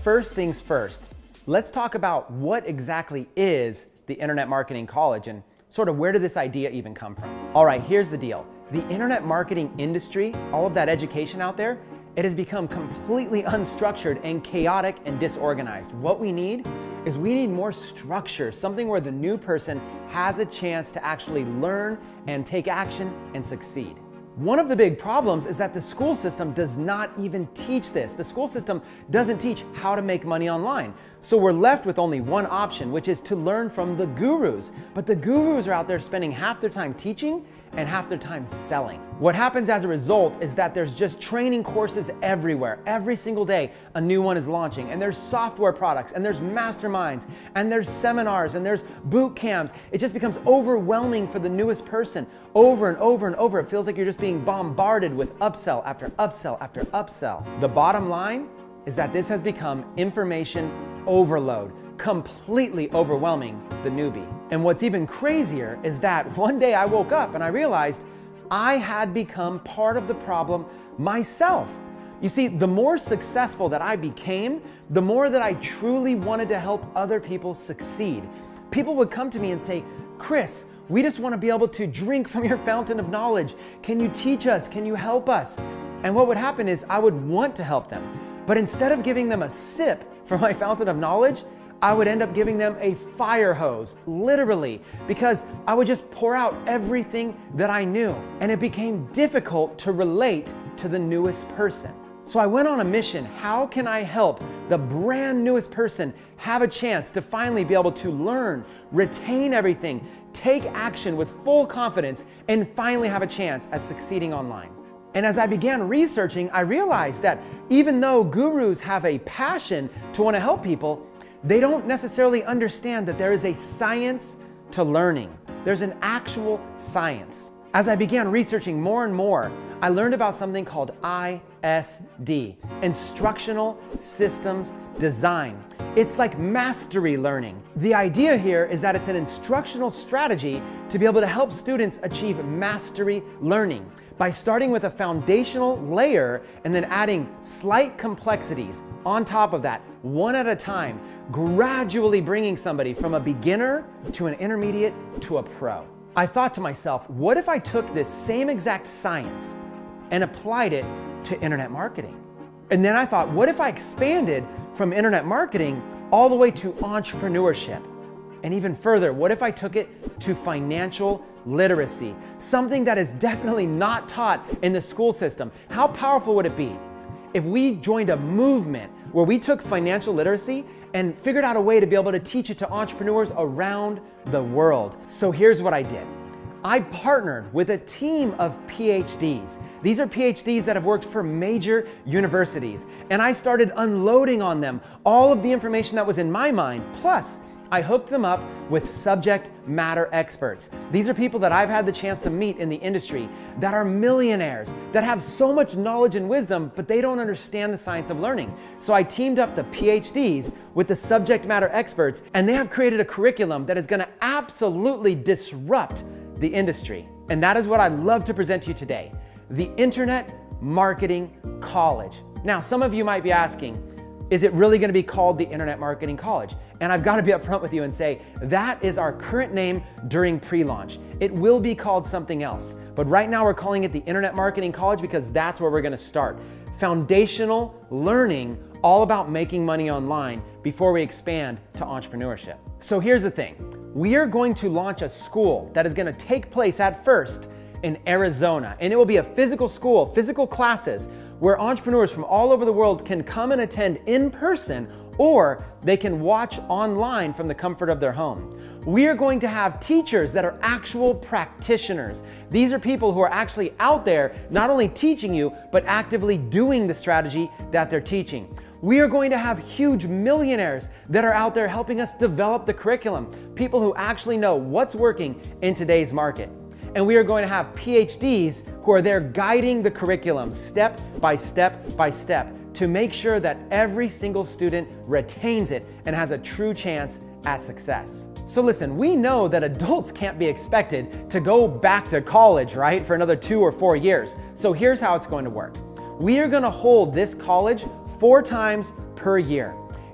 first things first, let's talk about what exactly is the Internet Marketing College and sort of where did this idea even come from? All right, here's the deal. The internet marketing industry, all of that education out there, it has become completely unstructured and chaotic and disorganized. What we need is more structure, something where the new person has a chance to actually learn and take action and succeed. One of the big problems is that the school system does not even teach this. The school system doesn't teach how to make money online. So we're left with only one option, which is to learn from the gurus. But the gurus are out there spending half their time teaching and half their time selling. What happens as a result is that there's just training courses everywhere. Every single day, a new one is launching, and there's software products, and there's masterminds, and there's seminars, and there's boot camps. It just becomes overwhelming for the newest person over and over and over. It feels like you're just being bombarded with upsell after upsell after upsell. The bottom line is that this has become information overload, completely overwhelming the newbie. And what's even crazier is that one day I woke up and I realized I had become part of the problem myself. You see, the more successful that I became, the more that I truly wanted to help other people succeed. People would come to me and say, "Chris, we just want to be able to drink from your fountain of knowledge. Can you teach us? Can you help us?" And what would happen is I would want to help them. But instead of giving them a sip from my fountain of knowledge, I would end up giving them a fire hose, literally, because I would just pour out everything that I knew. And it became difficult to relate to the newest person. So I went on a mission. How can I help the brand newest person have a chance to finally be able to learn, retain everything, take action with full confidence, and finally have a chance at succeeding online? And as I began researching, I realized that even though gurus have a passion to want to help people, they don't necessarily understand that there is a science to learning. There's an actual science. As I began researching more and more, I learned about something called ISD, Instructional Systems Design. It's like mastery learning. The idea here is that it's an instructional strategy to be able to help students achieve mastery learning by starting with a foundational layer and then adding slight complexities on top of that, one at a time, gradually bringing somebody from a beginner to an intermediate to a pro. I thought to myself, what if I took this same exact science and applied it to internet marketing? And then I thought, what if I expanded from internet marketing all the way to entrepreneurship? And even further, what if I took it to financial literacy, something that is definitely not taught in the school system? How powerful would it be if we joined a movement where we took financial literacy and figured out a way to be able to teach it to entrepreneurs around the world? So here's what I did. I partnered with a team of PhDs. These are PhDs that have worked for major universities, and I started unloading on them all of the information that was in my mind, plus I hooked them up with subject matter experts. These are people that I've had the chance to meet in the industry that are millionaires, that have so much knowledge and wisdom, but they don't understand the science of learning. So I teamed up the PhDs with the subject matter experts, and they have created a curriculum that is going to absolutely disrupt the industry. And that is what I'd love to present to you today, the Internet Marketing College. Now, some of you might be asking, is it really going to be called the Internet Marketing College? And I've got to be upfront with you and say, that is our current name during pre-launch. It will be called something else. But right now we're calling it the Internet Marketing College because that's where we're going to start. Foundational learning all about making money online before we expand to entrepreneurship. So here's the thing. We are going to launch a school that is going to take place at first in Arizona. And it will be a physical school, physical classes, where entrepreneurs from all over the world can come and attend in person, or they can watch online from the comfort of their home. We are going to have teachers that are actual practitioners. These are people who are actually out there not only teaching you, but actively doing the strategy that they're teaching. We are going to have huge millionaires that are out there helping us develop the curriculum, people who actually know what's working in today's market. And we are going to have PhDs who are there guiding the curriculum step by step by step to make sure that every single student retains it and has a true chance at success. So listen, we know that adults can't be expected to go back to college, right, for another 2 or 4 years. So here's how it's going to work. We are going to hold this college 4 times per year.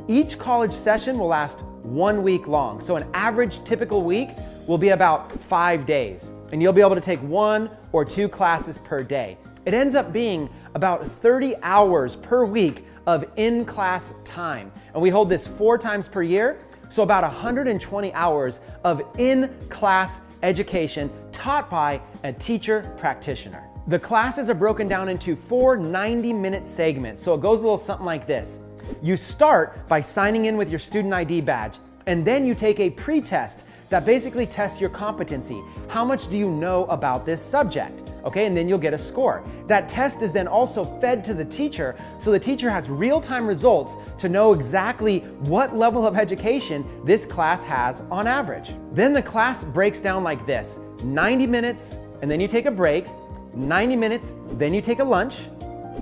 Each college session will last 1 week long. So an average typical week will be about 5 days. And you'll be able to take 1 or 2 classes per day. It ends up being about 30 hours per week of in-class time. And we hold this 4 times per year, so about 120 hours of in-class education taught by a teacher practitioner. The classes are broken down into 4 90-minute segments, so it goes a little something like this. You start by signing in with your student ID badge, and then you take a pre-test that basically tests your competency. How much do you know about this subject? Okay, and then you'll get a score. That test is then also fed to the teacher, so the teacher has real-time results to know exactly what level of education this class has on average. Then the class breaks down like this: 90 minutes, and then you take a break, 90 minutes, then you take a lunch,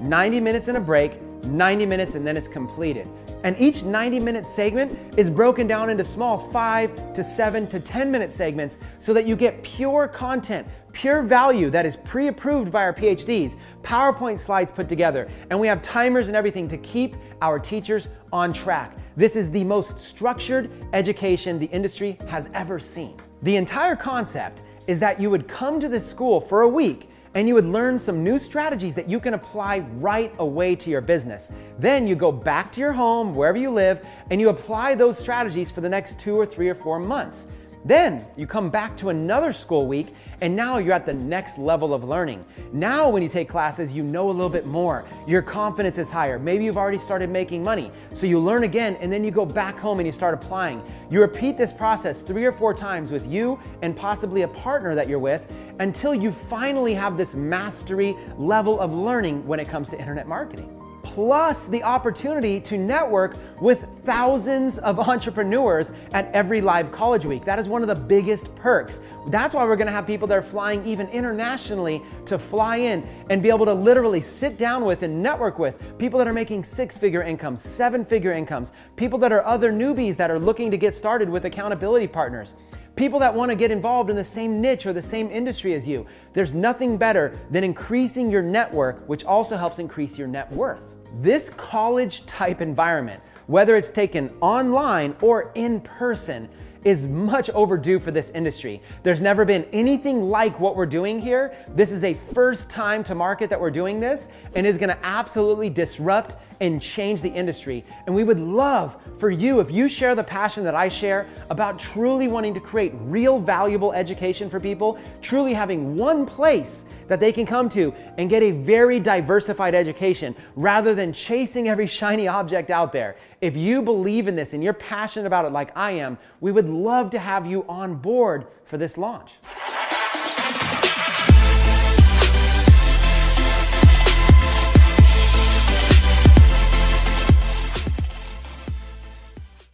90 minutes and a break, 90 minutes, and then it's completed. And each 90-minute segment is broken down into small 5 to 7 to 10-minute segments so that you get pure content, pure value that is pre-approved by our PhDs, PowerPoint slides put together, and we have timers and everything to keep our teachers on track. This is the most structured education the industry has ever seen. The entire concept is that you would come to this school for a week and you would learn some new strategies that you can apply right away to your business. Then you go back to your home, wherever you live, and you apply those strategies for the next 2 or 3 or 4 months. Then you come back to another school week, and now you're at the next level of learning. Now when you take classes, you know a little bit more. Your confidence is higher. Maybe you've already started making money. So you learn again, and then you go back home and you start applying. You repeat this process 3 or 4 times with you and possibly a partner that you're with until you finally have this mastery level of learning when it comes to internet marketing. Plus the opportunity to network with thousands of entrepreneurs at every live college week. That is one of the biggest perks. That's why we're gonna have people that are flying even internationally to fly in and be able to literally sit down with and network with people that are making 6-figure incomes, 7-figure incomes, people that are other newbies that are looking to get started with accountability partners, people that want to get involved in the same niche or the same industry as you. There's nothing better than increasing your network, which also helps increase your net worth. This college type environment, whether it's taken online or in person, is much overdue for this industry. There's never been anything like what we're doing here. This is a first time to market that we're doing this, and is gonna absolutely disrupt and change the industry. And we would love for you, if you share the passion that I share about truly wanting to create real valuable education for people, truly having one place that they can come to and get a very diversified education rather than chasing every shiny object out there. If you believe in this and you're passionate about it like I am, we would love to have you on board for this launch.